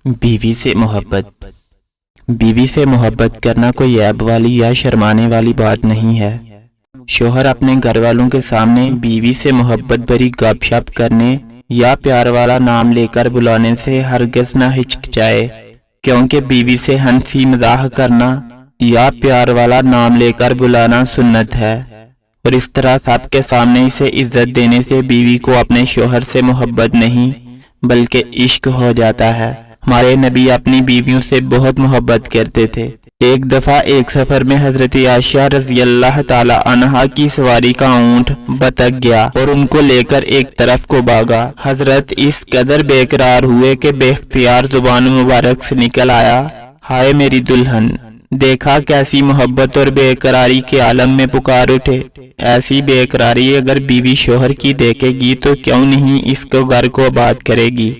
بیوی سے محبت بیوی سے محبت کرنا کوئی عیب والی یا شرمانے والی بات نہیں ہے۔ شوہر اپنے گھر والوں کے سامنے بیوی سے محبت بھری گپ شپ کرنے یا پیار والا نام لے کر بلانے سے ہرگز نہ ہچکچائے، کیونکہ بیوی سے ہنسی مزاح کرنا یا پیار والا نام لے کر بلانا سنت ہے، اور اس طرح سب کے سامنے اسے عزت دینے سے بیوی کو اپنے شوہر سے محبت نہیں بلکہ عشق ہو جاتا ہے۔ ہمارے نبی اپنی بیویوں سے بہت محبت کرتے تھے۔ ایک دفعہ ایک سفر میں حضرت عائشہ رضی اللہ تعالی عنہا کی سواری کا اونٹ بتک گیا اور ان کو لے کر ایک طرف کو بھاگا۔ حضرت اس قدر بے قرار ہوئے کہ بے اختیار زبان مبارک سے نکل آیا، ہائے میری دلہن۔ دیکھا کیسی محبت اور بے قراری کے عالم میں پکار اٹھے۔ ایسی بے قراری اگر بیوی شوہر کی دیکھے گی تو کیوں نہیں اس کو گھر کو آباد کرے گی۔